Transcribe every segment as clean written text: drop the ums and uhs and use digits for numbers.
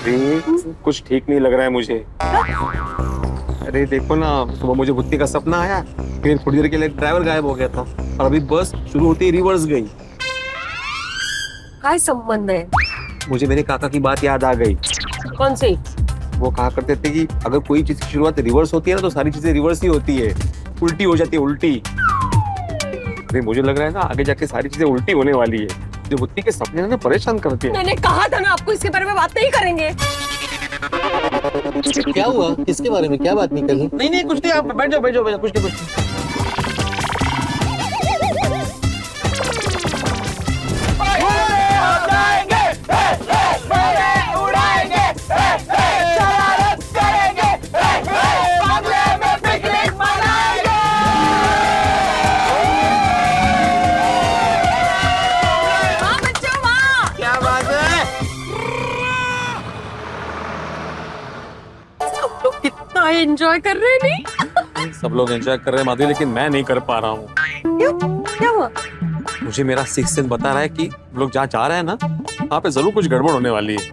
भाभी कुछ ठीक नहीं लग रहा है मुझे। अरे देखो ना, सुबह मुझे भुट्टी का सपना आया, फिर थोड़ी देर के लिए ड्राइवर गायब हो गया था और अभी बस शुरू होते ही रिवर्स गई। क्या संबंध है? मुझे मेरे काका की बात याद आ गई। कौन सी? वो कहा करते थे कि अगर कोई चीज की शुरुआत रिवर्स होती है ना तो सारी चीजें रिवर्स ही होती है, उल्टी हो जाती है, उल्टी। अरे मुझे लग रहा है ना आगे जाके सारी चीजें उल्टी होने वाली है। जो भुट्टी के सपने ना परेशान करती है। मैंने कहा था ना आपको इसके बारे में बात नहीं करेंगे। क्या हुआ? किसके बारे में क्या बात नहीं करनी? नहीं नहीं कुछ नहीं, आप बैठ जाओ बैठ जाओ, कुछ नहीं कुछ नहीं। कितना एंजॉय कर रहे हैं नहीं? सब लोग एंजॉय कर रहे हैं माधुरी, लेकिन मैं नहीं कर पा रहा हूँ। क्यों? क्या हुआ? मुझे मेरा सिक्स सेंस बता रहा है कि लोग जहाँ जा रहे हैं ना वहाँ पे जरूर कुछ गड़बड़ होने वाली है।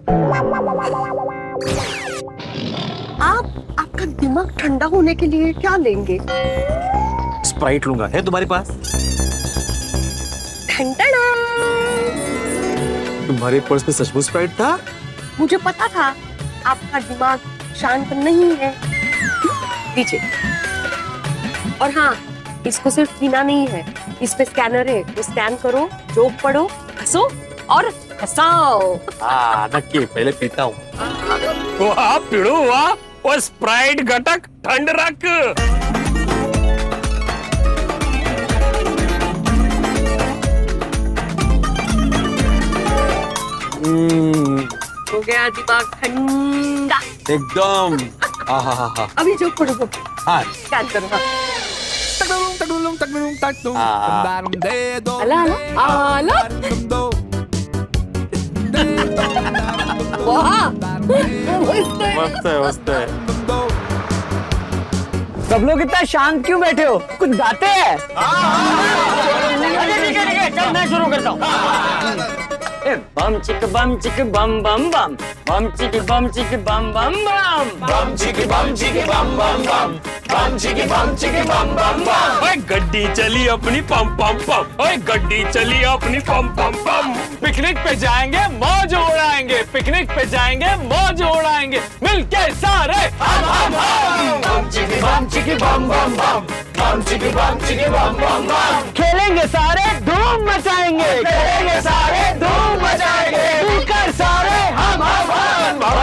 आपका दिमाग ठंडा होने के लिए क्या लेंगे? स्प्राइट लूंगा, है तुम्हारे पास? ठंडा। तुम्हारे पर्स में सचमुच स्प्राइट था? मुझे पता था आपका दिमाग शांत नहीं है। लीजिए। और हाँ, इसको सिर्फ पीना नहीं है, इस पे स्कैनर है, तो स्कैन करो, जोक पढ़ो, हंसो और हंसाओ। नक्की पहले पीता हूँ। वाह पिड़ू वाह, वो स्प्राइट घटक ठंड रख। हो गया दिमाग ठंडा एकदम। आहा। अभी जोक पढ़ो, हाँ स्कैन करो। आला आला वाह, मस्त है मस्त है। सब लोग इतना शांत क्यों बैठे हो? कुछ गाते हैं? ठीक है, चल मैं शुरू करता हूँ। बम चिक बम बम बम, बम चिक बम बम बम, बम चिक बम बम, बम चिक बम बम। ओए गड्डी चली अपनी पम पम पम, ओए गड्डी चली अपनी पम पम पम। पिकनिक पे जाएंगे मौज उड़ाएंगे, पिकनिक पे जाएंगे मौज उड़ाएंगे, मिलके सारे हम बम चिक बम बम बम, बम चिक बम बम। खेलेंगे सारे, धूम मचाएंगे, खेलेंगे सारे, धूम मचाएंगे, मिलकर सारे हम बम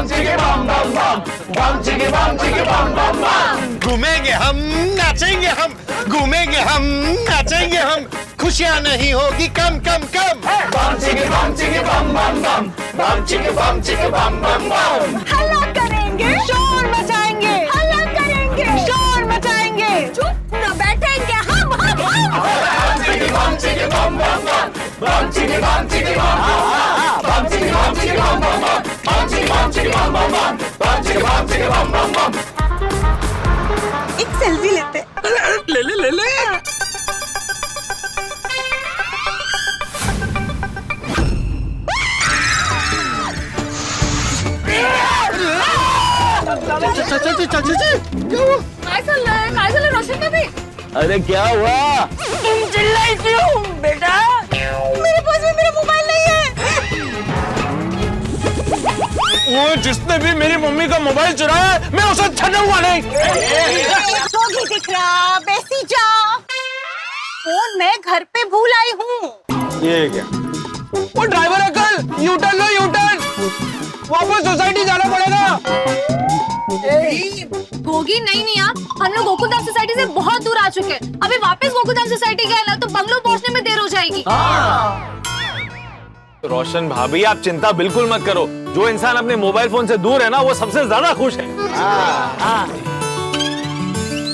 चिक बम बम बम, बम चिक बम बम। घूमेंगे हम, नाचेंगे हम, घूमेंगे हम, नाचेंगे हम, खुशियाँ नहीं होगी कम कम कम। बम चिक बम बम बम, बम चिक बम बम बम। हल्ला करेंगे, शोर मचाएंगे, हल्ला करेंगे, शोर मचाएंगे, चुप न बैठेंगे हम। बम चिक बम बम बम, बम चिक बम बम बम, बम चिक बम बम बम, बम चिक बम बम बम, बम चिक बम बम। एक सेल्फी लेते। ले काय चाललंय रोशन भाभी? अरे क्या हुआ? तुम चिल्लाई क्यों बेटा? मेरे पास में मेरा मोबाइल नहीं है। वो जिसने भी मेरी मम्मी का मोबाइल चुराया मैं उसे छूंगा नहीं। तो भी दिख रहा, बेसी जा। फोन मैं घर पे भूल आई हूँ। ये क्या? वो ड्राइवर अंकल, यू टर्न लो, यू टर्न, वापस सोसाइटी जाना पड़ेगा। गोगी नहीं आप, हम लोग गोकुलधाम सोसाइटी से बहुत दूर आ चुके हैं। अभी वापस गोकुलधाम सोसाइटी गए ना तो बंगलो पहुंचने में देर हो जाएगी। रोशन भाभी आप चिंता बिल्कुल मत करो, जो इंसान अपने मोबाइल फोन से दूर है ना वो सबसे ज्यादा खुश है।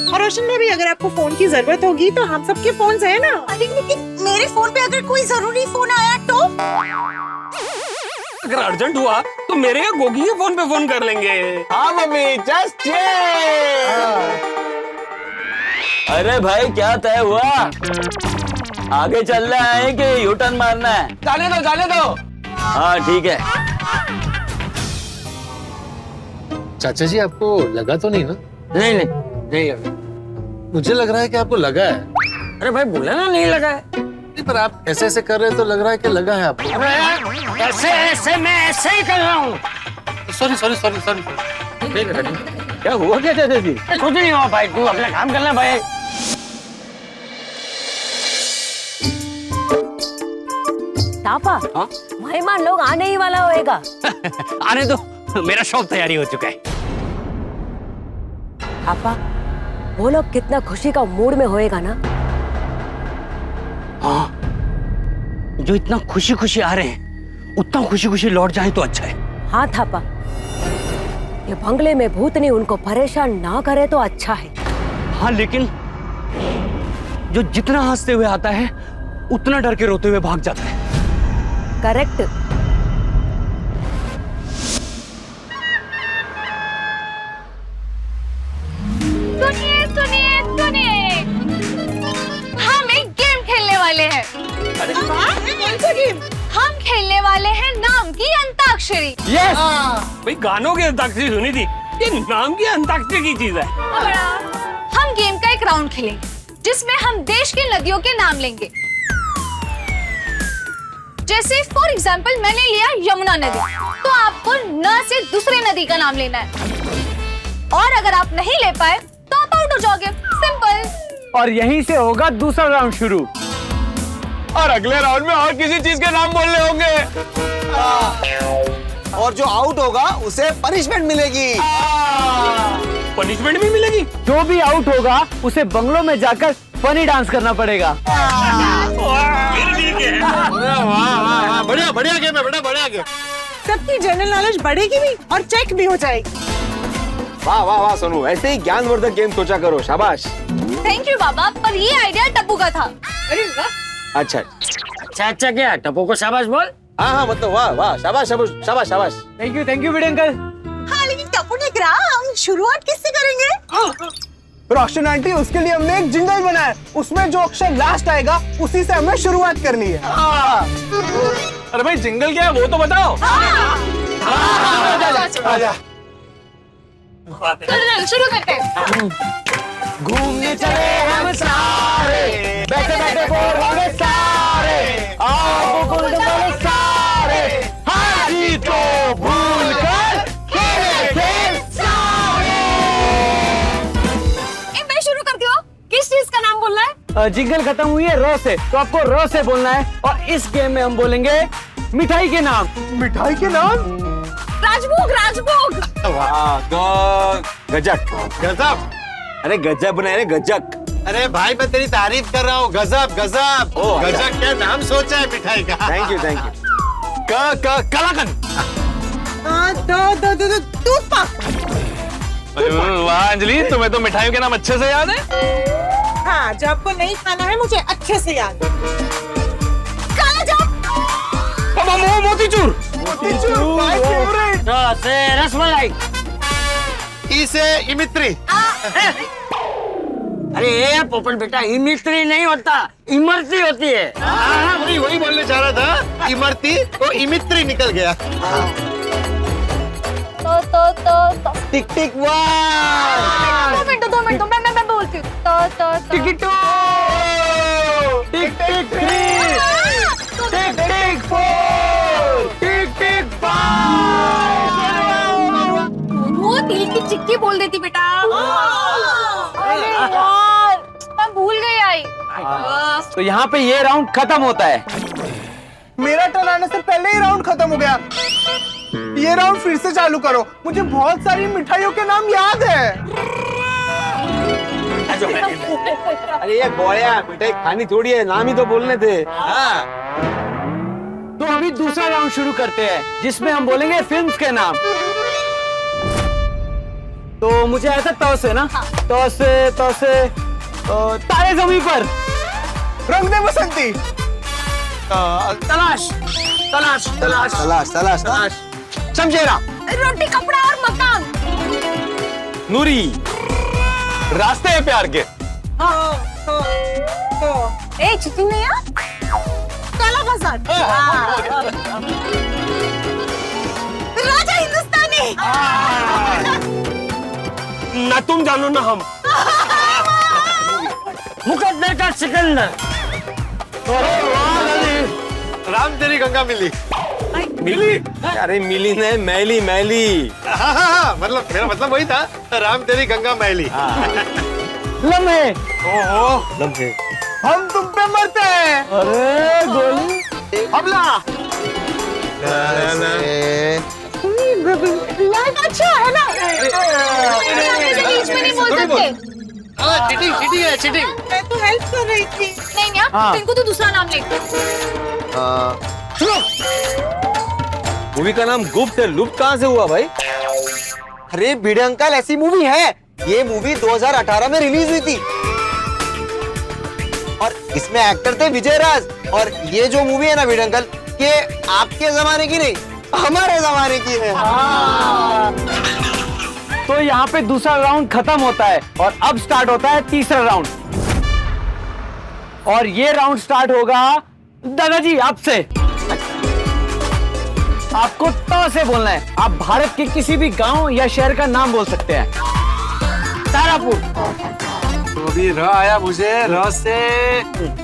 और रोशन भाभी अगर आपको फोन की जरूरत होगी तो हम सबके फोन है ना। लेकिन मेरे फोन पे अगर कोई जरूरी फोन आया तो? अगर अर्जेंट हुआ तो मेरे या गोगी के फोन पे फोन कर लेंगे। हाँ मम्मी, जस्ट अरे भाई क्या तय हुआ? आगे चलना है कि यू टर्न मारना है? जाने दो। हाँ ठीक है। चाचा जी आपको लगा तो नहीं ना? नहीं नहीं नहीं लगा। मुझे लग रहा है कि आपको लगा है। अरे भाई बोला ना नहीं लगा है। नहीं, पर आप ऐसे ऐसे कर रहे हैं तो लग रहा है कि लगा है आपको। अरे ऐसे ऐसे मैं ऐसे ही कर रहा हूँ। Sorry sorry sorry sorry. नहीं लगा नहीं। क्या हुआ क्या चाचा जी? कुछ नहीं हुआ भाई, तू अपना काम करना भाई। तापा, मेहमान लोग आने ही वाला होएगा। आने दो, मेरा शौक तैयारी हो चुका है। तापा, वो लोग कितना खुशी का मूड में होएगा ना। हाँ, जो इतना खुशी खुशी आ रहे हैं उतना खुशी खुशी लौट जाए तो अच्छा है। हाँ थापा, ये बंगले में भूतनी उनको परेशान ना करे तो अच्छा है। हाँ, लेकिन जो जितना हंसते हुए आता है उतना डर के रोते हुए भाग जाता है। करेक्ट। सुनिए सुनिए सुनिए, हम एक गेम खेलने वाले हैं। हम खेलने वाले हैं नाम की अंताक्षरी। यस, भाई गानों की अंताक्षरी सुनी थी, ये नाम की अंताक्षरी की चीज है। हम गेम का एक राउंड खेलेंगे जिसमें हम देश की नदियों के नाम लेंगे। जैसे फॉर एग्जाम्पल मैंने लिया यमुना नदी, तो आपको न से दूसरी नदी का नाम लेना है, और अगर आप नहीं ले पाए तो आप आउट हो जाओगे। सिंपल। और यहीं से होगा दूसरा राउंड शुरू, और अगले राउंड में और किसी चीज के नाम बोलने होंगे। और जो आउट होगा उसे पनिशमेंट मिलेगी। पनिशमेंट भी मिलेगी? जो भी आउट होगा उसे बंगलों में जाकर फनी डांस करना पड़ेगा। वाह, बढ़िया बढ़िया गेम है बेटा, बढ़िया गेम। सबकी जनरल नॉलेज बढ़ेगी भी और चेक भी हो जाएगी। वाह वाह वाह सोनू, ऐसे ही ज्ञानवर्धक गेम सोचा करो। शाबाश। थैंक यू बाबा, पर ये आइडिया टप्पू का था। अरे वाह। अच्छा अच्छा क्या टप्पू को शाबाश बोल। हाँ हाँ, मतलब वाह वाह, शाबाश शाबाश शाबाश शाबाश। थैंक यू बेटे अंकल। हाँ, लेकिन टप्पू ने कहा हम शुरुआत किससे करेंगे? रोशन आंटी, उसके लिए हमने एक जिंगल बनाया, उसमें जो अक्षर लास्ट आएगा उसी से हमें शुरुआत करनी है। अरे भाई जिंगल क्या है वो तो बताओ। आजा। चलो शुरू करते हैं। घूमने चले हम सारे, बैठे बैठे बोर हो गए सारे, आओ गोकुल वाले सारे, हार जीत को भूल कर खेले खेल सारे। मैं शुरू करती हूँ। किस चीज का नाम बोलना है? जिंगल खत्म हुई है र से, तो आपको र से बोलना है, और इस गेम में हम बोलेंगे मिठाई के नाम। मिठाई के नाम? राजभोग राजभोग। वाह, गजक। गजब। अरे गजब बनाए रे, गजक। अरे भाई मैं तेरी तारीफ कर रहा हूँ। गजब गजब। ओह, गजब क्या नाम सोचा है मिठाई का। Thank you thank you. Kalakand. दूध पाक। वाह अंजलि, तुम्हें तो मिठाइयों के नाम अच्छे से याद है। हाँ, जो आपको नहीं खाना है मुझे अच्छे से याद है। काला जाम। मोतीचूर। रसमलाई। ई से इमित्री। अरे ये पोपट बेटा, इमरती नहीं होता, इमरती होती है। वही बोलने जा रहा था। इमरती तो इमित्री निकल गया। तो टिक टिक वाह। 2 मिनट मैं बोलती हूँ। टिक टिक 3, टिक टिक 4, टिक टिक 5। वो तिल की चिक्की बोल देती बेटा। अरे यार, मैं भूल गई आई। तो यहाँ पे ये राउंड खत्म होता है। मेरा टर्न आने से पहले ही राउंड खत्म हो गया। ये राउंड फिर से चालू करो, मुझे बहुत सारी मिठाइयों के नाम याद है। अरे ये बोया, मिठाई खानी थोड़ी है, नाम ही तो बोलने थे। हाँ। तो अभी दूसरा राउंड शुरू करते हैं, जिसमें हम बोलेंगे फिल्म्स के नाम। तो मुझे ऐसा तो से ना, तो से तारे ज़मीन पर, रंग दे बसंती, तलाश तलाश तलाश तलाश तलाश तलाश, समझेरा। रोटी कपड़ा और मकान। नूरी, रास्ते हैं प्यार के। ए चिकन नहीं है? काला बाजार। राजा हिंदुस्तानी। ना तुम जानो ना हम। मुकद्दर का सिकंदर। राम तेरी गंगा मिली। मिली? अरे मिली नहीं, मैली मैली। हाँ, मतलब मेरा मतलब वही था, राम तेरी गंगा मैली। लम्हे। ओहो, लम्हे। हम तुम पे मरते हैं। अरे गोली। हमला। अच्छा है ना? बीच में नहीं बोल सकते। चीटिंग चीटिंग है चीटिंग। मैं तो हेल्प कर रही थी। नहीं यार, इनको तो दूसरा नाम ले। मूवी का नाम गुप्त है, लुप्त कहाँ से हुआ भाई? अरे भिड़े अंकल, ऐसी मूवी है। ये मूवी 2018 में रिलीज हुई थी और इसमें एक्टर थे विजय राज। और ये जो मूवी है ना भिड़े अंकल, ये आपके जमाने की नहीं, हमारे जमाने की है। तो यहाँ पे दूसरा राउंड खत्म होता है और अब स्टार्ट होता है तीसरा राउंड। और ये राउंड स्टार्ट होगा दादाजी आपसे। आपको त से बोलना है। आप भारत के किसी भी गांव या शहर का नाम बोल सकते हैं। तारापुर। तो अभी र आया मुझे, र से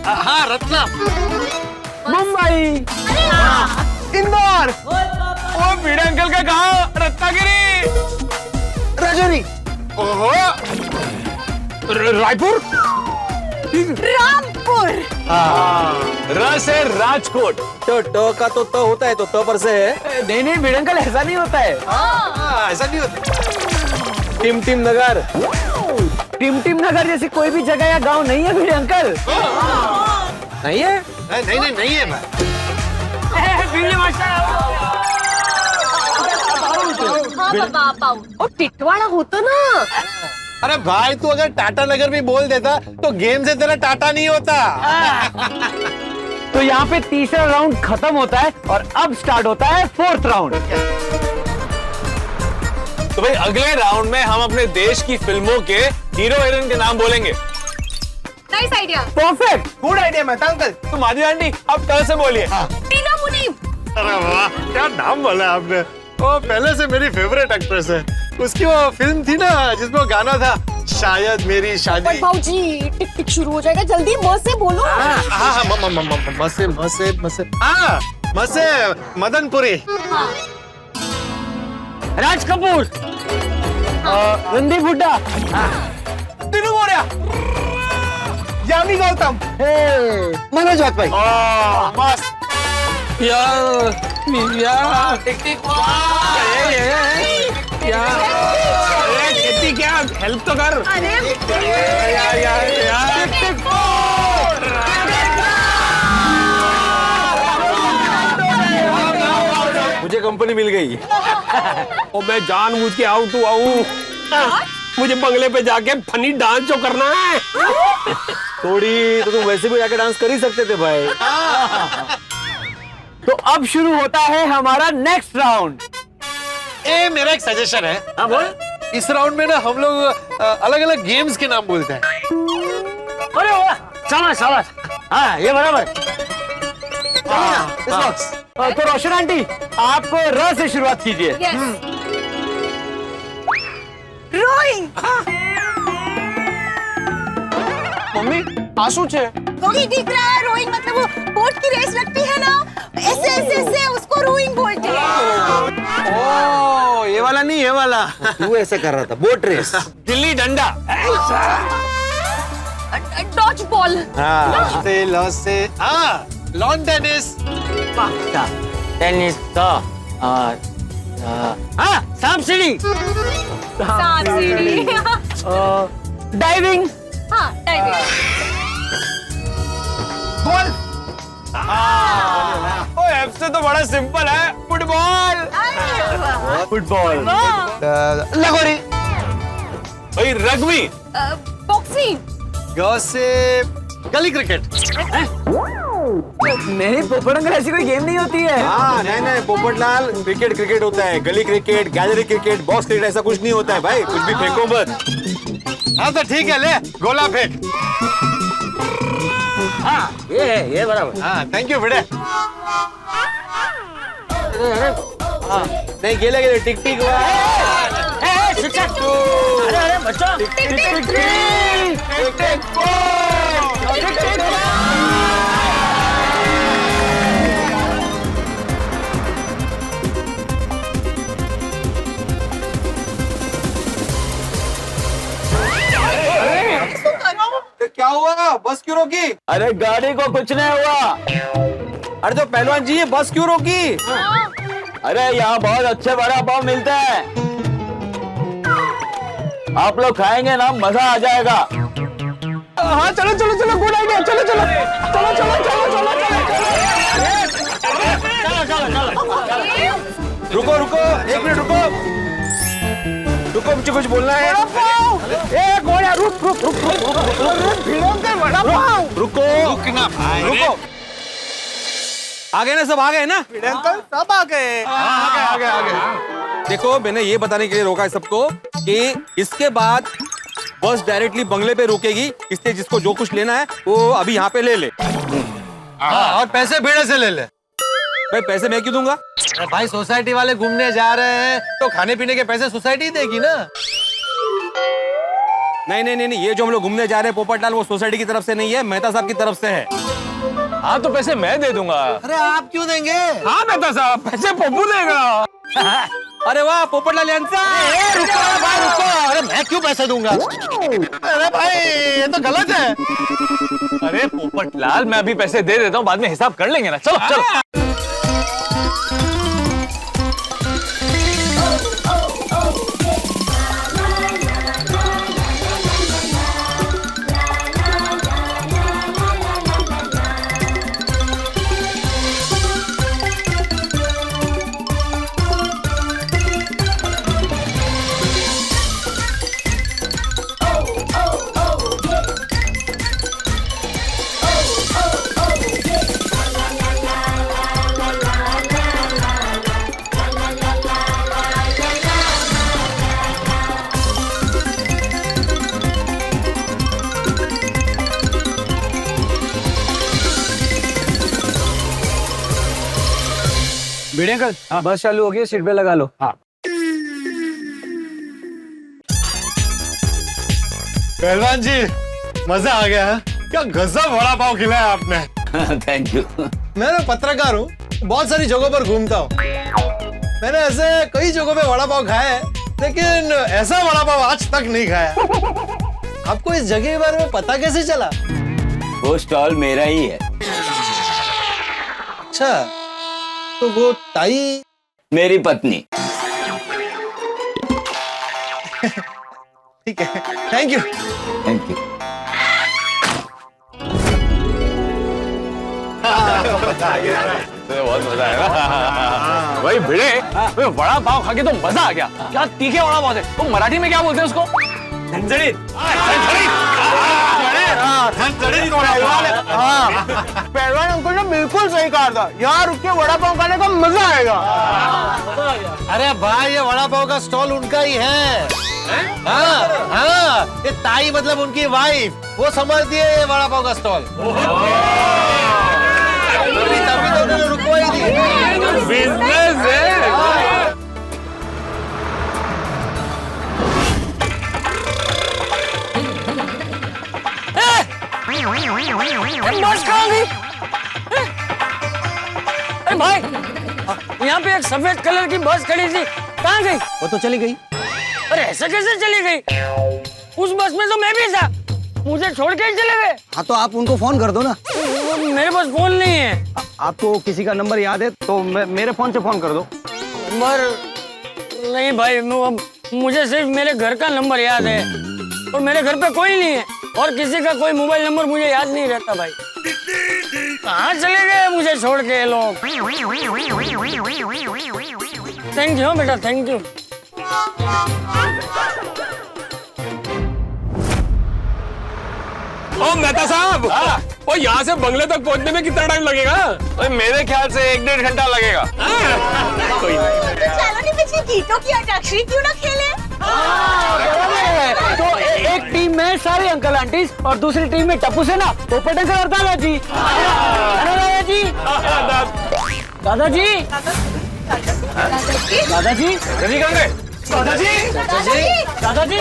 हाँ रत्ना। मुंबई। इंदौर। वो भिड़े अंकल का गांव रत्नागिरी। राजौरी। ओहो, रायपुर। रामपुर। र से राजकोट। तो ट का तो त होता है, तो त पर से है। नहीं नहीं भिड़े अंकल, ऐसा नहीं होता है। ऐसा नहीं होता। टिमटिम नगर। टिमटिम नगर जैसी कोई भी जगह या गांव नहीं है भिड़े अंकल। नहीं है? नहीं नहीं नहीं है भाई। हाँ पापा, आप आओ। और टिटवाड़ा होता ना। अरे भाई, तू अगर टाटा नगर भी बोल देता तो गेम से तेरा टाटा नहीं होता। तो यहाँ पे तीसरा राउंड खत्म होता है और अब स्टार्ट होता है फोर्थ राउंड। तो भाई अगले राउंड में हम अपने देश की फिल्मों के हीरो हीरोइन के नाम बोलेंगे। Nice idea. Perfect. Good idea मैं अंकल। तुम आदि आंटी अब कल से बोलिए। टीना मुनीम। अरे वाह, क्या नाम बोला आपने। वो पहले से मेरी फेवरेट एक्ट्रेस है। उसकी वो फिल्म थी ना जिसमें वो गाना था, शायद मेरी शादी। भाऊजी टिक टिक शुरू हो जाएगा, जल्दी म से बोलो। हाँ मसे मसे मसे मसे मदनपुरी। राज कपूर। रणदीप हुड्डा। दिनू मौर्य। यामी गौतम। मनोज वाजपेयी। मस्त। क्या हेल्प तो कर। मुझे कंपनी मिल गई। और मैं जानबूझ के आउट आऊं। मुझे बंगले पे जाके फनी डांस जो करना है। थोड़ी तो तुम वैसे भी जाके डांस कर ही सकते थे भाई। तो अब शुरू होता है हमारा नेक्स्ट राउंड। ए मेरा एक सजेशन है। हाँ बोल। इस राउंड में ना हम लोग अलग अलग गेम्स के नाम बोलते हैं। अरे वाह, शाबाश शाबाश। हाँ ये बराबर। तो रोशन आंटी, आप र से शुरुआत कीजिए। यस। रोइंग। मम्मी आंसू छे। वही दिख रहा है, रोइंग मतलब वो बोट की रेस लगती है ना, ऐसे ऐसे ऐसे उसको रोइंग बोलते हैं। ओ ये वाला नहीं, ये वाला। तू ऐसे कर रहा था, boat race. Gilli danda. Dodge ball. से लॉन टेनिस। टेनिस तो हाँ सांप सीढ़ी। सांप सीढ़ी। डाइविंग। हाँ डाइविंग। एफ से तो बड़ा सिंपल है, फुटबॉल। फुटबॉल। लगोरी। भाई रग्बी। बॉक्सिंग। ग से गली क्रिकेट। नहीं पोपट अंकल, ऐसी कोई गेम नहीं होती है। हाँ नहीं पोपटलाल, क्रिकेट क्रिकेट होता है, गली cricket, gallery cricket, box cricket, ऐसा कुछ नहीं होता है भाई। कुछ भी फेंको मत। हाँ तो ठीक है, ले गोला फेंक। हाँ ये बराबर। हाँ थैंक यू बेटे। नहीं गेले गेले टिक टिक। अरे अरे बच्चों, क्या हुआ? बस क्यों रोकी? अरे गाड़ी को कुछ नहीं हुआ। अरे तो पहलवान जी, ये बस क्यों रोकी? अरे यहाँ बहुत अच्छे वड़ा पाव मिलते हैं, आप लोग खाएंगे ना, मजा आ जाएगा। हाँ चलो चलो चलो, गुड आइडिया, चलो चलो चलो चलो चलो चलो। रुको रुको, एक मिनट रुको, रुको, मुझे कुछ बोलना है। ए गोया, रुक रुक रुक रुक वड़ा पाव, रुको, रुकना भाई, रुको। आ गए ना, सब आ गए ना? अंकल सब आ गए। आ गए। देखो, मैंने ये बताने के लिए रोका है सबको कि इसके बाद बस डायरेक्टली बंगले पे रुकेगी, इसलिए जिसको जो कुछ लेना है वो अभी यहाँ पे ले ले। और पैसे भेड़े से ले ले। भाई पैसे मैं क्यों दूंगा? अरे भाई, सोसाइटी वाले घूमने जा रहे हैं तो खाने पीने के पैसे सोसाइटी देगी ना। नहीं, ये जो हम लोग घूमने जा रहे हैं पोपटलाल, वो सोसाइटी की तरफ से नहीं है, मेहता साहब की तरफ से है। हाँ तो पैसे मैं दे दूंगा। अरे आप क्यों देंगे? हाँ मेहता साहब, पैसे पप्पू देगा। अरे वाह, पोपटलाल यांचा। रुको भाई रुको, अरे मैं क्यों पैसे दूंगा? अरे भाई ये तो गलत है। अरे पोपटलाल, मैं अभी पैसे दे देता हूँ, बाद में हिसाब कर लेंगे ना। चलो चलो। भिड़े अंकल, बस चालू हो गई, सीट पे लगा लो। हाँ। पहलवान जी, मजा आ गया है। क्या गजब वड़ा पाव खिलाया आपने। Thank you. मैं ना पत्रकार हूँ, बहुत सारी जगहों पर घूमता हूँ। मैंने ऐसे कई जगहों पे वड़ा पाव खाया है, लेकिन ऐसा वड़ा पाव आज तक नहीं खाया। आपको इस जगह के बारे में पता कैसे चला? वो स्टॉल मेरा ही है। अच्छा, तो वो ताई मेरी पत्नी। ठीक है, थैंक यू। Thank you. बहुत मजा आया भाई। भिड़े, वड़ा पाव खा के तो मजा आ गया। क्या तीखे वड़ा पाव थे। तो मराठी में क्या बोलते हैं उसको? पहलवान अंकल ने बिल्कुल सही कहा था, यहाँ रुक के वड़ा पाव खाने का मजा आएगा। अरे भाई, ये वड़ा पाव का स्टॉल उनका ही है। हाँ, ये ताई मतलब उनकी वाइफ, वो संभालती है ये वड़ा पाव का स्टॉल। तभी तो उन्होंने रुकवाई थी। बिजनेस है। बस कहाँ गई? अरे भाई, यहाँ पे एक सफेद कलर की बस खड़ी थी, कहाँ गई? वो तो चली गई। अरे ऐसे कैसे चली गई? उस बस में तो मैं भी था, मुझे छोड़ के ही चले गए। हाँ तो आप उनको फोन कर दो ना। मेरे पास फोन नहीं है। आपको किसी का नंबर याद है तो मेरे फोन से फोन कर दो। नंबर नहीं भाई, मुझे सिर्फ मेरे घर का नंबर याद है, और मेरे घर पे कोई नहीं है, और किसी का कोई मोबाइल नंबर मुझे याद नहीं रहता भाई। कहाँ चले गए मुझे छोड़ के ये लोग? थैंक यू बेटा, थैंक यू। ओ मेहता साहब, और यहाँ से बंगले तक पहुँचने में कितना टाइम लगेगा? मेरे ख्याल से 1-1.5 घंटा लगेगा। कोई चलो नहीं, पिछली गीतों की अंताक्षरी क्यों ना खेले? तो एक टीम में सारे अंकल आंटी और दूसरी टीम में टप्पू से ना पोपट अंकल और दादाजी। दादाजी, दादाजी, दादाजी, दादाजी कहाँ गए? दादाजी दादाजी चाचा जी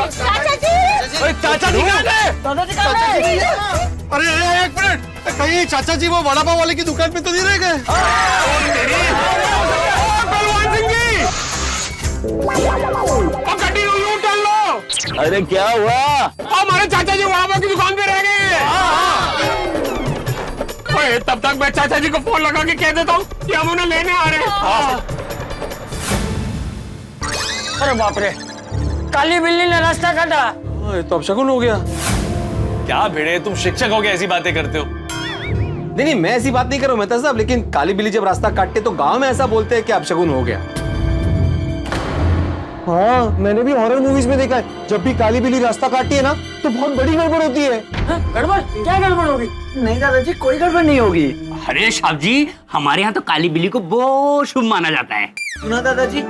अरे चाचा जी कहाँ गए? दादाजी कहाँ गए? अरे एक मिनट, कहीं चाचा जी वो वड़ा पाव वाले की दुकान पे तो नहीं रह गए? बलवान सिंह जी, अब गड्डी यूं डाल लो। अरे क्या हुआ? हमारे चाचा जी वड़ा पाव की दुकान पे रह गए। ओए, तब तक मैं चाचा जी को फोन लगा के कह देता हूँ कि हम उन्हें लेने आ रहे हैं। अरे बाप रे, काली बिल्ली ने रास्ता काटा। तो अब शगुन हो गया। क्या भिड़े, तुम शिक्षक हो गए ऐसी बातें करते हो? नहीं नहीं, मैं ऐसी बात नहीं कर रहा हूँ मेहता साहब, लेकिन काली बिल्ली जब रास्ता काटते तो गांव में ऐसा बोलते हैं कि अब शगुन हो गया। हाँ, मैंने भी हॉरर मूवीज में देखा है, जब भी काली बिल्ली रास्ता काटती है ना तो बहुत बड़ी गड़बड़ होती है। गड़बड़? क्या गड़बड़ होगी? नहीं दादाजी, कोई गड़बड़ नहीं होगी। अरे साहब जी, हमारे यहाँ तो काली बिल्ली को बहुत शुभ माना जाता है। सुना दादाजी?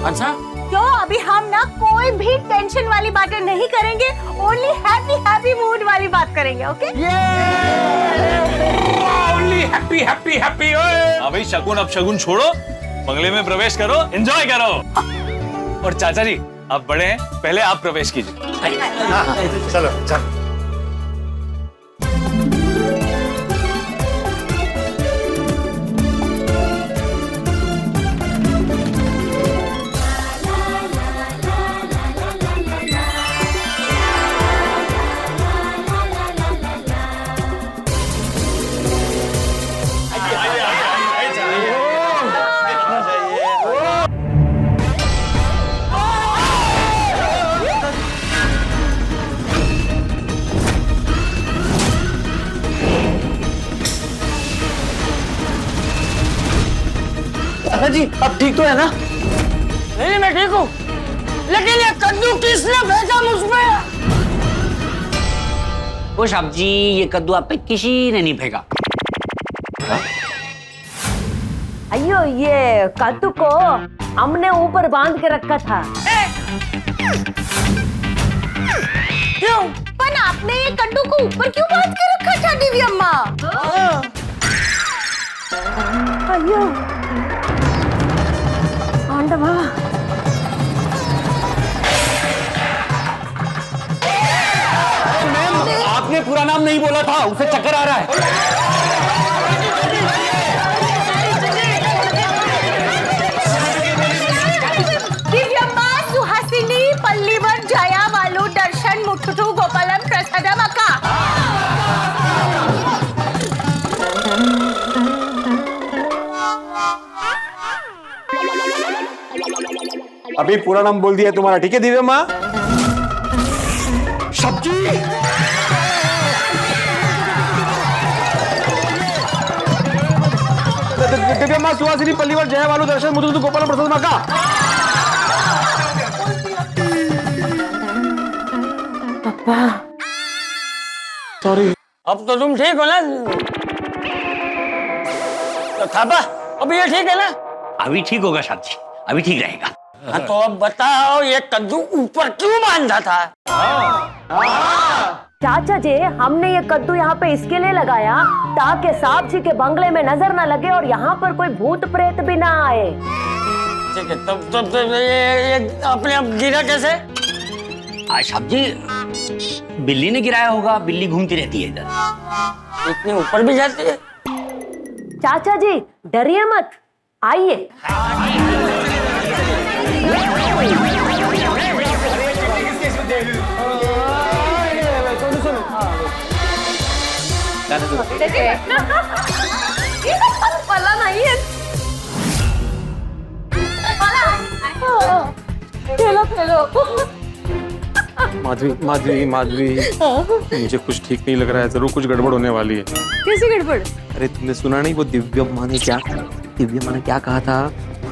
अच्छा, तो अभी हम ना कोई भी टेंशन वाली बातें नहीं करेंगे, ओनली हैप्पी हैप्पी मूड वाली बात करेंगे, okay? Only happy happy happy. हाँ भाई, शगुन अब शगुन छोड़ो, बंगले में प्रवेश करो, एंजॉय करो। और चाचा जी, आप बड़े हैं, पहले आप प्रवेश कीजिए। चलो चलो। दादाजी, अब ठीक तो है ना? नहीं मैं ठीक हूँ, लेकिन ये कद्दू किसने फेंका मुझ पे? ओ साहब जी, ये कद्दू आप पे किसी ने नहीं फेंका। अयो, ये कद्दू को हमने ऊपर बांध के रखा था। क्यों? पर आपने ये कद्दू को ऊपर क्यों बांध के रखा था दिव्या अम्मा? अयो आंडवा, आपने पूरा नाम नहीं बोला था, उसे चक्कर आ रहा है। दिव्यम्मा सुहासिनी पल्लीवर जया वालू दर्शन मुठुटू गोपालम प्रसादमका। अभी पूरा नाम बोल दिया तुम्हारा, ठीक है दिव्या माँ? सब्जी दिव्या माँ सुहासिनी पल्लीवर जय वालू दर्शन मुथुटू गोपाल प्रसाद माँ का। पापा सॉरी। अब तो तुम ठीक हो ना? तो थापा, अब ये ठीक है ना? अभी ठीक होगा साहब जी, अभी ठीक रहेगा। हाँ, तो अब बताओ ये कद्दू ऊपर क्यों बांधा था? चाचा जी, हमने ये कद्दू यहाँ पे इसके लिए लगाया ताकि साहब जी के बंगले में नजर ना लगे और यहाँ पर कोई भूत प्रेत भी ना आए। ठीक है, तब ये अपने आप गिरा कैसे? साहब जी, बिल्ली ने गिराया होगा, बिल्ली घूमती रहती है इधर। इतने ऊपर भी जाती है? चाचा जी डरिए मत, आइए। पला नहीं है। खेलो खेलो। माधवी माधवी माधवी, मुझे कुछ ठीक नहीं लग रहा है, जरूर कुछ गड़बड़ होने वाली है। कैसी गड़बड़? अरे तुमने सुना नहीं, वो दिव्या माँ ने क्या कहा था?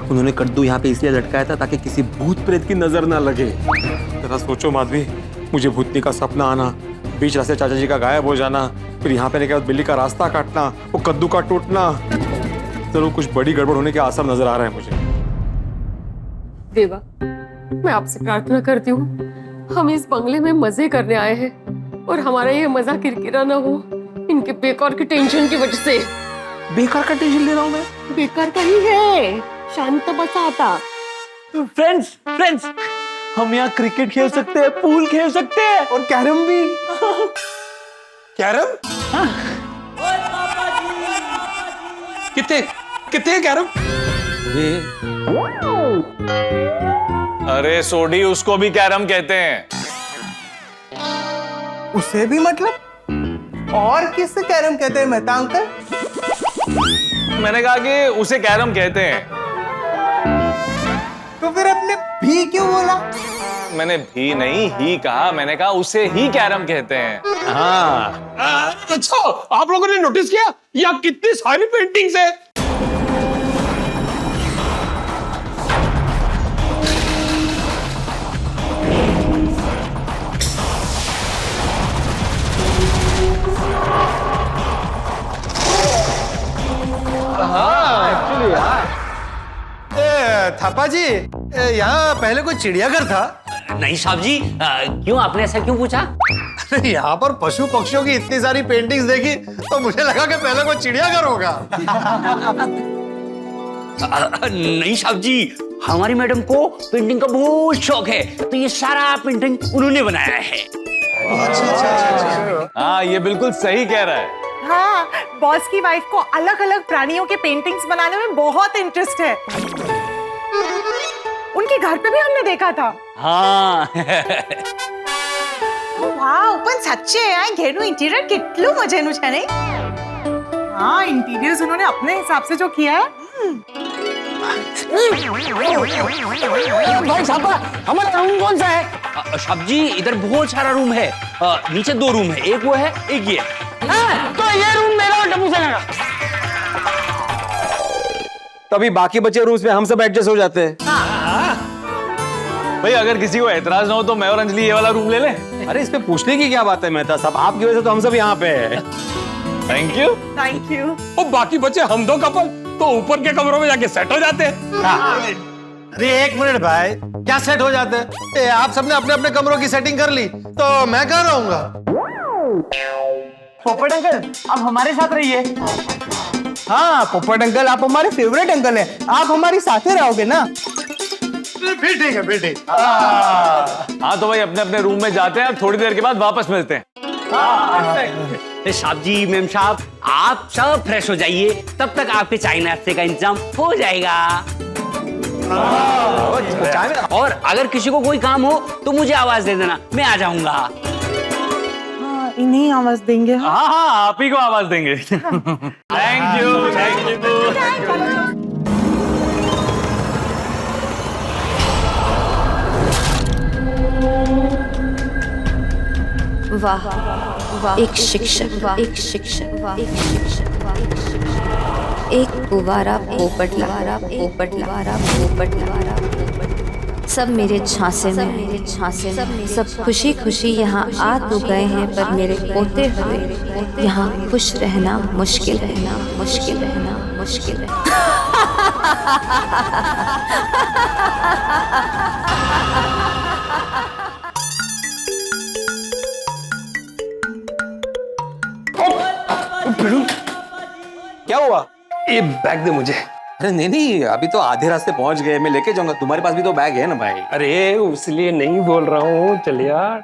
उन्होंने कद्दू यहाँ पे इसलिए लटकाया था ताकि किसी भूत प्रेत की नजर ना लगे। जरा सोचो माधवी, मुझे भूतनी का सपना आना, बीच रास्ते चाचा जी का गायब हो जाना, फिर यहाँ पे के बाद बिल्ली का रास्ता काटना, वो कद्दू का टूटना, जरूर कुछ बड़ी गड़बड़ होने के आसार नजर आ रहे हैं मुझे। देवा, मैं आपसे प्रार्थना करती हूँ, हम इस बंगले में मजे करने आए हैं और हमारा ये मजा किरकिरा ना हो इनके बेकार की टेंशन की वजह से। बेकार का टेंशन ले रहा हूँ मैं? बेकार का ही है, शांत बसा आता। फ्रेंड्स, हम यहाँ क्रिकेट खेल सकते हैं, पूल खेल सकते हैं और कैरम भी। कैरम? कितने कितने कैरम? अरे सोडी, उसको भी कैरम कहते हैं। उसे भी मतलब? और किससे कैरम कहते हैं मेहता अंकल? मैंने कहा कि उसे कैरम कहते हैं। तो फिर अपने भी क्यों बोला? मैंने भी नहीं, ही कहा। मैंने कहा उसे ही कैरम कहते हैं। हाँ। अच्छा, आप लोगों ने नोटिस किया यहाँ कितनी सारी पेंटिंग्स है? थापा जी, यहाँ पहले कोई चिड़ियाघर था? नहीं साहब जी, क्यों आपने ऐसा क्यों पूछा? यहाँ पर पशु पक्षियों की इतनी सारी पेंटिंग्स देखी तो मुझे लगा कि पहले कोई चिड़ियाघर होगा। नहीं साहब जी, हमारी मैडम को पेंटिंग का बहुत शौक है, तो ये सारा पेंटिंग उन्होंने बनाया है। हाँ, ये बिल्कुल सही कह रहा है। हाँ, बॉस की वाइफ को अलग अलग प्राणियों के पेंटिंग्स बनाने में बहुत इंटरेस्ट है। उनके घर पे भी हमने देखा था। हाँ। वाह, पण સાચે આ ઘેરનું ઇન્ટિરિયર કેટલું મજાનું છે ને? हाँ, इंटीरियर्स उन्होंने अपने हिसाब से जो किया है। भाई साहब, हमारा रूम कौन सा है? साहब जी, इधर बहुत सारा रूम है। नीचे 2 रूम है, एक वो है, एक ये। तो ये रूम मेरा और डब्बू का। तभी बाकी बचे रूम्स में हम सब एडजस्ट हो जाते हैं। भाई, अगर किसी को एतराज ना हो तो मैं और अंजलि ये वाला रूम ले लें। अरे इसमें पूछने की क्या बात है मेहता साहब, आपकी वजह से तो हम सब यहाँ पे हैं। Thank you. Thank you. और बाकी बचे हम 2 कपल तो ऊपर के कमरों में जाके सेट हो जाते हैं। अरे एक मिनट भाई, क्या सेट हो जाते हैं? आप सबने अपने अपने कमरों की सेटिंग कर ली तो मैं कहाँ रहूंगा? पोपट अंकल, आप हमारे साथ रहिए। हाँ पोपट अंकल, आप हमारे फेवरेट अंकल हैं, आप हमारे साथ ही रहोगे ना? फिर ठीक है, फिर ठीक। हाँ तो भाई अपने अपने रूम में जाते हैं, थोड़ी देर के बाद वापस मिलते हैं। साहब जी, मैम साहब, आप सब फ्रेश हो जाइए, तब तक आपके चाय नाश्ते का इंतजाम हो जाएगा। और अगर किसी को कोई काम हो तो मुझे आवाज दे देना, मैं आ जाऊंगा। हाँ, इन्हीं आवाज देंगे। हाँ हाँ, आप ही को आवाज देंगे। Thank you, thank you. वाह वाह, एक शिक्षक, एक शिक्षक, एक शिक्षक, एक कुवारा पोपट लवारा, पोपट लवारा, पोपट लवारा, सब मेरे झांसे में, मेरे झांसे में, सब खुशी खुशी यहाँ आ तो गए हैं, पर मेरे पोते हुए यहाँ खुश रहना मुश्किल, रहना मुश्किल, रहना मुश्किल है। क्या हुआ? ये बैग दे मुझे। अरे नहीं, अभी तो आधे रास्ते पहुंच गए, मैं लेके जाऊंगा। तुम्हारे पास भी तो बैग है ना भाई। अरे उसलिए नहीं बोल रहा हूँ, चल यार।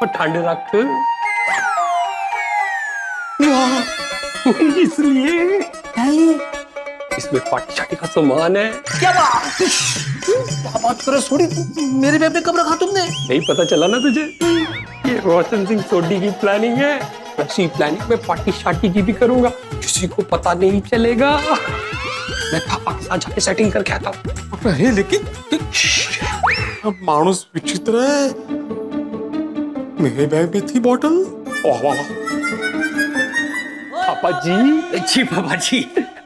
ठंड रख। इसलिए इसमें पार्टी शाटी का सामान है। क्या बात करो सोडी, मेरे बैग में कब रखा तुमने? नहीं पता चला ना तुझे? ये रोशन सिंह सोडी की प्लानिंग है। वैसी प्लानिंग में पार्टी शाटी की भी करूंगा, किसी को पता नहीं चलेगा। मैं पापा के साथ जाके सेटिंग करके आता हूँ। अरे लेकिन मानुस विचित्र है। मेरे बैग में थी बॉटल। पापा जी, जी पापा जी,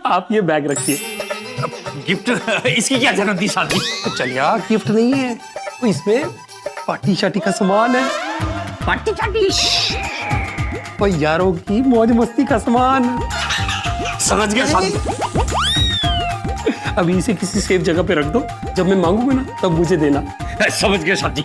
आप ये बैग रखिए। गिफ्ट इसकी क्या जरूरत थी साहब जी? चल यार, गिफ्ट नहीं है, इसमें पार्टी शाटी का सामान है। पार्टी शाटी? और यारों की मौज मस्ती का सामान। समझ गया साहब। अभी इसे किसी सेफ जगह पे रख दो, जब मैं मांगूंगा ना तब मुझे देना। समझ गया साहब जी।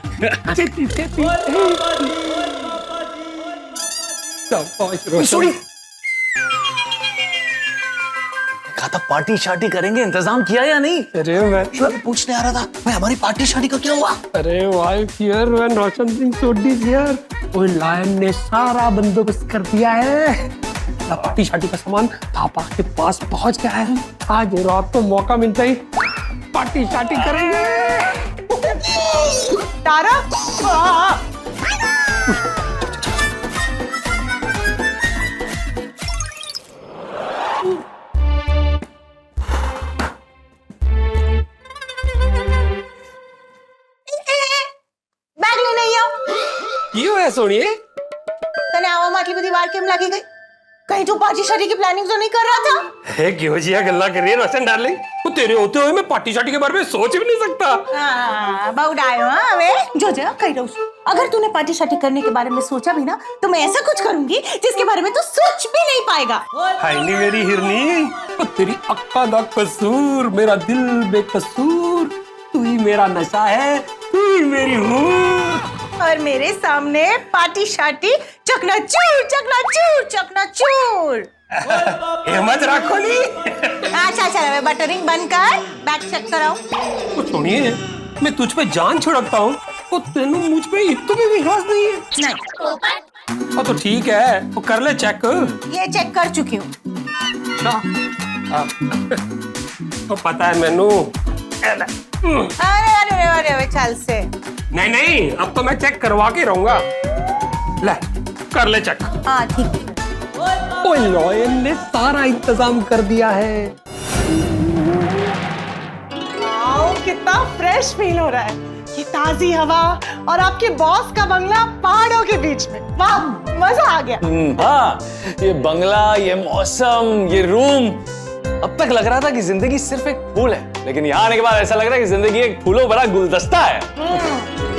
कहा था पार्टी शार्टी करेंगे, इंतजाम किया या नहीं? अरे मैं पूछने आ रहा था भाई हमारी पार्टी शार्टी का क्या हुआ? अरे wife here when Roshan Singh Sodhi here, वो लायन ने सारा बंदोबस्त कर दिया है। पार्टी शार्टी का सामान थापा के पास पहुंच गया है। आज रात को मौका मिलता ही पार्टी शार्टी करेंगे। तारा बैग लेने ही आओ। क्यों है सोनिए? तने आवा माटली बदी वार केम लागी गई? कहीं तो पार्टी शार्टी की प्लानिंग तो नहीं कर रहा था? है क्यों जिया गल्ला कर रही है रोशन डार्लिंग? वो तेरे होते हुए मैं पार्टी शार्टी के बारे में सोच भी नहीं सकता। बहुत आयो हाँ वे जो कह रहा हूँ, अगर तूने पार्टी शार्टी करने के बारे में सोचा भी ना तो मैं ऐसा कुछ करूंगी जिसके बारे में तू सोच भी नहीं पाएगा। हाय नी मेरी हिरनी, वो तेरी अक्का दा कसूर, मेरा दिल बेकसूर, तू ही मेरा नशा है, तू ही मेरी हूर। और मेरे सामने पार्टी शार्टी चकनाचूर चकनाचूर चकनाचूर। हिम्मत रखो नी। अच्छा चलो बटरिंग बंद कर, बैग चेक कराओ। तो सुनिए, मैं तुझ पे जान छिड़कता हूँ, तो तेनू मुझ पे इतना भी विश्वास नहीं है? नहीं। तो ठीक है, तो कर ले चेक। ये चेक कर चुकी हूँ। तो पता है मैनू। अरे अरे अरे अरे चल से। नहीं नहीं, अब तो मैं चेक करवा के रहूंगा। ले कर ले चेक। हाँ ठीक है। ओए लॉयन ने सारा इंतजाम कर दिया है। वाओ कितना फ्रेश फील हो रहा है, ये ताजी हवा और आपके बॉस का बंगला पहाड़ों के बीच में। वाह मजा आ गया। हाँ, ये बंगला, ये मौसम, ये रूम, अब तक लग रहा था कि जिंदगी सिर्फ एक फूल है, लेकिन यहाँ आने के बाद ऐसा लग रहा है कि जिंदगी एक फूलों भरा गुलदस्ता है।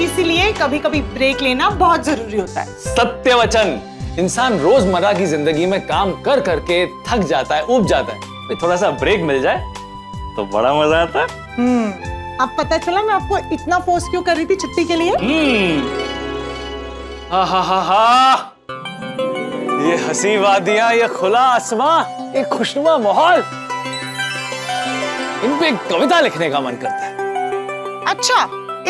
इसीलिए कभी कभी ब्रेक लेना बहुत जरूरी होता है। सत्य वचन। इंसान रोजमर्रा की जिंदगी में काम कर करके थक जाता है, ऊब जाता है, तो थोड़ा सा ब्रेक मिल जाए तो बड़ा मजा आता है। अब पता चला मैं आपको इतना फोर्स क्यों कर रही थी छुट्टी के लिए। हा हा हा हा, ये हंसी वादियां, ये खुला आसमां, ये खुशनुमा माहौल, इन पे एक कविता लिखने का मन करता है। अच्छा,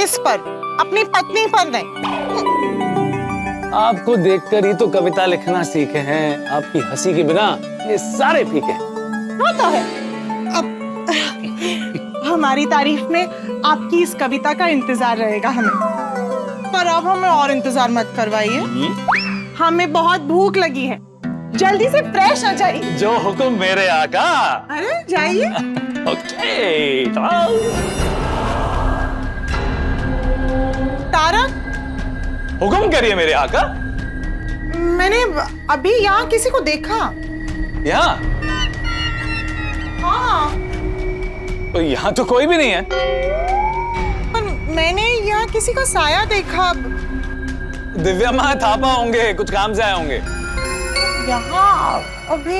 इस पर, अपनी पत्नी पर नहीं। आपको देखकर ही तो कविता लिखना सीखे हैं, आपकी हंसी के बिना ये सारे फीके। वो तो है। अब हमारी तारीफ में आपकी इस कविता का इंतजार रहेगा हमें, पर अब हमें और इंतजार मत करवाइए। हमें बहुत भूख लगी है, जल्दी से फ्रेश हो जाइए। जो हुक्म मेरे आका। अरे जाइए। ओके। तारक, हुक्म करिए मेरे आका। मैंने अभी यहाँ किसी को देखा। यहाँ? हाँ। तो यहाँ तो कोई भी नहीं है। पर मैंने यहाँ किसी का साया देखा। दिव्या माँ थापा होंगे, कुछ काम से आए होंगे। यहाँ अभी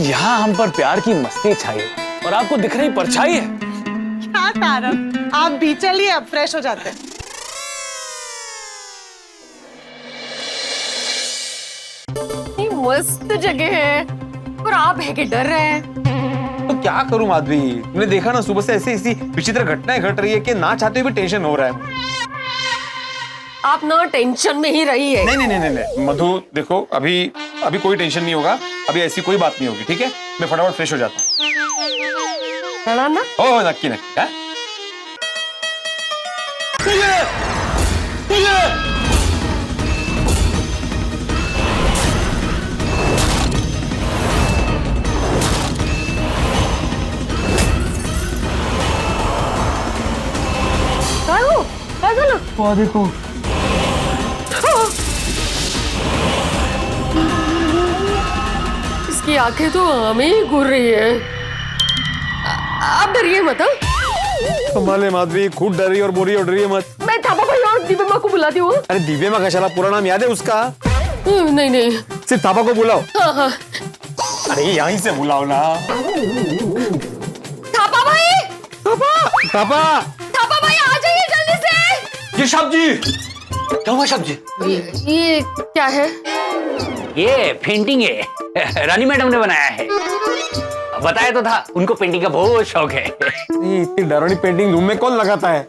यहाँ हम पर प्यार की मस्ती छाई है और आपको दिख रही परछाई है। क्या तारक, आप भी चलिए, अब फ्रेश हो जाते हैं। ये मस्त जगह है और आप है कि डर रहे हैं। तो क्या करूं माधवी, तुमने देखा ना सुबह से ऐसी विचित्र घटनाएं घट रही है कि ना चाहते हुए भी टेंशन हो रहा है। आप ना टेंशन में ही रहिए। नहीं नहीं नहीं नहीं मधु, देखो अभी कोई टेंशन नहीं होगा, अभी ऐसी कोई बात नहीं होगी, ठीक है? मैं फटाफट फ्रेश हो जाता हूँ। ना ओ नक्की नक्की। हाँ? देखो इसकी आंखें तो हमें ही घूर रही है। आप डरिए मत। संभाले माधवी, खूब डर रही और बोल रही है, डर रही है मत। मैं थापा भाई और दिव्या माँ को बुलाती हूँ। अरे दिव्या माँ कशाला, पूरा नाम याद है उसका? नहीं नहीं, सिर्फ थापा को बुलाओ। हाँ हाँ। अरे यहीं से बुलाओ ना। थापा भाई, थापा भाई आ जाइए जल्दी से। ये साहब जी, क्या हुआ साहब जी? ये क्या है? ये पेंटिंग है, रानी मैडम ने बनाया है। बताया तो था, उनको पेंटिंग का बहुत शौक है। इतनी डरावनी पेंटिंग रूम में कौन लगाता है?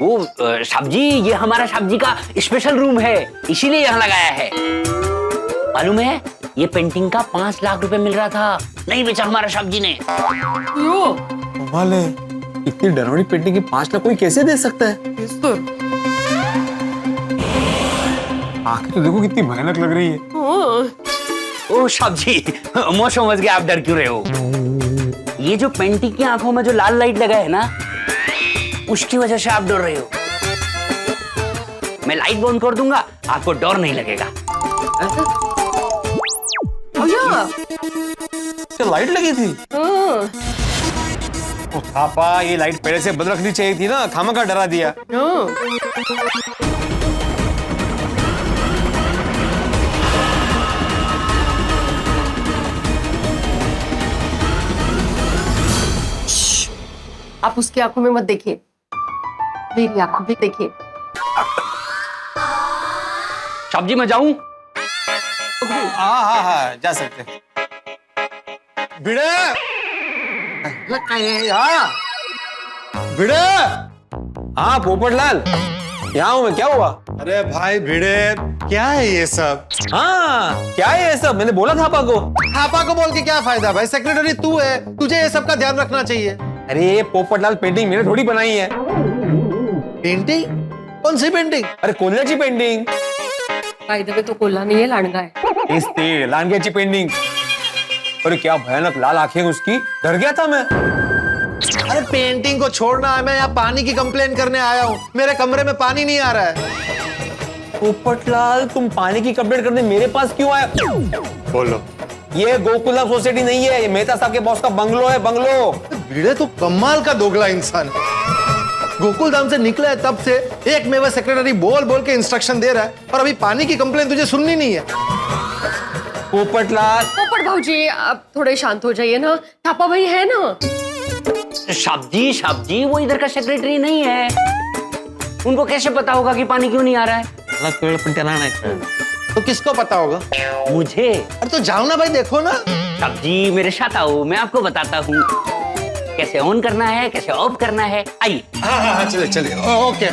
वो साहब जी, ये हमारा साहब जी का स्पेशल रूम है, इसीलिए यहाँ लगाया है। मालूम है, ये पेंटिंग का 5 लाख रुपए मिल रहा था, नहीं बेचा हमारा साहब जी ने। कमाल है, इतनी डरावनी पेंटिंग की 5 लाख कोई कैसे दे सकता है? आंखें तो देखो कितनी भयानक लग रही है। ओ साहब जी, मैं समझ गया आप डर क्यों रहे हो। ये जो पेंटिंग की आंखों में जो लाल लाइट लगा है ना, उसकी वजह से आप डर रहे हो। मैं लाइट बंद कर दूंगा, आपको डर नहीं लगेगा। क्या लाइट लगी थी? ओ पापा, ये लाइट पहले से बंद रखनी चाहिए थी ना, खामखा डरा दिया। आप उसकी आंखों में मत देखिए, मेरी आंखों में देखिए। साहब जी मैं जाऊं? हाँ, जा सकते। भिड़े, भिड़े। हाँ पोपटलाल, यहाँ हूँ मैं, क्या हुआ? अरे भाई भिड़े, क्या है ये सब? हाँ, क्या है ये सब? मैंने बोला थापा को। थापा को बोल के क्या फायदा भाई, सेक्रेटरी तू है, तुझे ये सब का ध्यान रखना चाहिए। अरे पोपटलाल, पेंटिंग मैंने थोड़ी बनाई है। पेंटिंग? कौन सी पेंटिंग? अरे कोल्ह्याची पेंटिंग। बाय द वे तो कोल्हा नहीं है, लांडगा है। इस ते लांडग्याची पेंटिंग। अरे क्या भयानक लाल आंखें उसकी, डर गया था मैं। अरे पेंटिंग को छोड़ना है, मैं यहाँ पानी की कंप्लेन करने आया हूँ, मेरे कमरे में पानी नहीं आ रहा है। पोपटलाल, तुम पानी की कंप्लेंट करने मेरे पास क्यों आए? बोलो। ये गोकुलधाम सोसाइटी नहीं है, ये मेहता साहब के बॉस का बंगलो है, बंगलो। भिड़े तो कमाल का दोगला इंसान है। गोकुलधाम से निकला है तब से एक में वह सेक्रेटरी बोल बोल के इंस्ट्रक्शन दे रहा है, और अभी पानी की कंप्लेन तुझे सुननी नहीं है। पोपटलाल, पोपट भाऊजी, आप थोड़े शांत हो जाइए ना, थापा भाई है ना। साहब जी, वो इधर का सेक्रेटरी नहीं है, उनको कैसे पता होगा कि पानी क्यों नहीं आ रहा है? तो किसको पता होगा? मुझे। अरे तो जाओ ना भाई, देखो ना। साहब जी मेरे साथ आओ, मैं आपको बताता हूँ कैसे ऑन करना है, कैसे ऑफ करना है। आइए। हाँ, चले चले, ओके।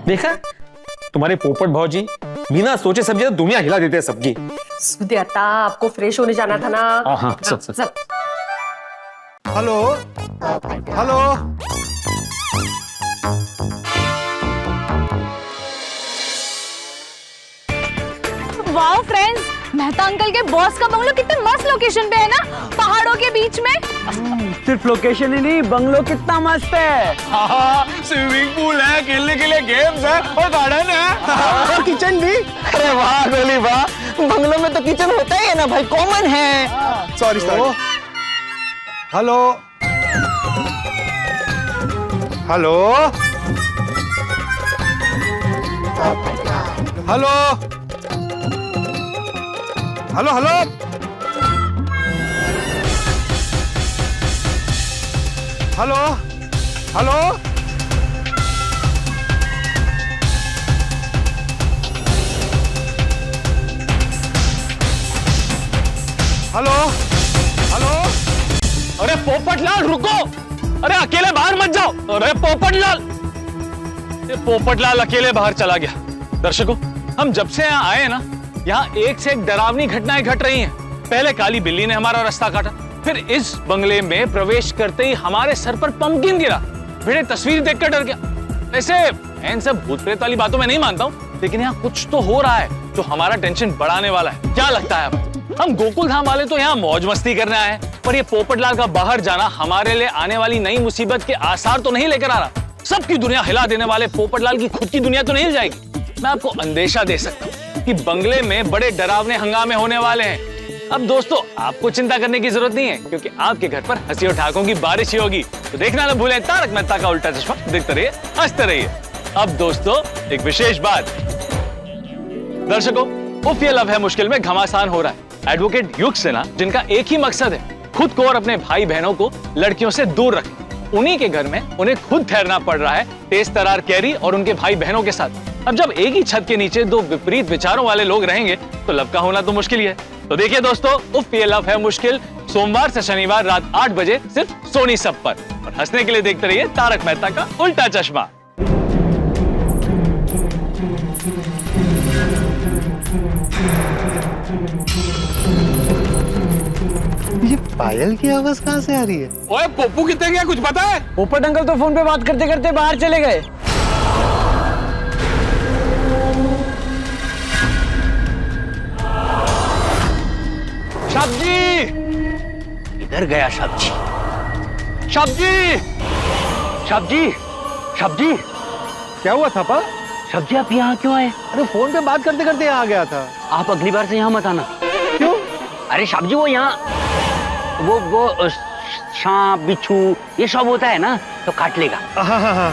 देखा तुम्हारे पोपट भाऊजी बिना सोचे समझे दुनिया हिला देते हैं सबकी। सुदेता, आपको फ्रेश होने जाना था ना। हाँ, सब। Hello, hello. Wow friends, Mehta uncle के बॉस का बंगलो कितने मस्त लोकेशन पे है ना, पहाड़ों के बीच में। सिर्फ लोकेशन ही नहीं, बंगलो कितना मस्त है। स्विमिंग पूल है, खेलने के लिए गेम्स है और गार्डन है और किचन भी। अरे वाह गोली वाह, बंगलों में तो किचन होता ही है ना भाई, कॉमन है। Sorry. Hello, hello, hello, hello, hello. Hello, hello. Hello, hello. अरे पोपटलाल रुको, अरे अकेले बाहर मत जाओ। अरे पोपटलाल, ये पोपटलाल अकेले बाहर चला गया। दर्शकों, हम जब से यहाँ आए ना, यहाँ एक से एक डरावनी घटनाएं घट रही हैं। पहले काली बिल्ली ने हमारा रास्ता काटा, फिर इस बंगले में प्रवेश करते ही हमारे सर पर पंपकिन गिरा। भिड़े तस्वीर देखकर डर गया। ऐसे इन सब भूत प्रेत वाली बातों में नहीं मानता हूँ, लेकिन यहाँ कुछ तो हो रहा है जो हमारा टेंशन बढ़ाने वाला है। क्या लगता है आपको? हम गोकुलधाम वाले तो यहाँ मौज मस्ती करने आए हैं, पर ये पोपटलाल का बाहर जाना हमारे लिए आने वाली नई मुसीबत के आसार तो नहीं लेकर आ रहा। सबकी दुनिया हिला देने वाले पोपटलाल की खुद की दुनिया तो नहीं हिल जाएगी। मैं आपको अंदेशा दे सकता हूँ कि बंगले में बड़े डरावने हंगामे होने वाले हैं। अब दोस्तों, आपको चिंता करने की जरूरत नहीं है, क्योंकि आपके घर पर हंसी और ठहाकों की बारिश ही होगी। तो देखना न भूलें तारक मेहता का उल्टा चश्मा। देखते रहिए, हंसते रहिए। अब दोस्तों, एक विशेष बात। दर्शकों, उफ ये लव है मुश्किल में घमासान हो रहा है। एडवोकेट युग सिन्हा, जिनका एक ही मकसद है खुद को और अपने भाई बहनों को लड़कियों से दूर रखें, उन्हीं के घर में उन्हें खुद ठहरना पड़ रहा है तेज तरार कैरी और उनके भाई बहनों के साथ। अब जब एक ही छत के नीचे दो विपरीत विचारों वाले लोग रहेंगे तो लव का होना तो मुश्किल ही है। तो देखिए दोस्तों, उफ ये लव है मुश्किल, सोमवार से शनिवार रात 8 बजे सिर्फ सोनी सब पर। और हंसने के लिए देखते रहिए तारक मेहता का उल्टा चश्मा। ये पायल की आवाज कहाँ से आ रही है? ओए पप्पू कितने गया कुछ पता है? पोपट अंकल तो फोन पे बात करते करते बाहर चले गए। सब्जी इधर गया सब्जी। सब्जी सब्जी सब्जी क्या हुआ था पा? सब्जी आप यहाँ क्यों आए? अरे फोन पे बात करते करते यहाँ आ गया था। आप अगली बार से यहाँ मत आना। क्यों? अरे सब्जी वो यहाँ वो सांप बिच्छू ये सब होता है ना, तो काट लेगा। हाँ हाँ हाँ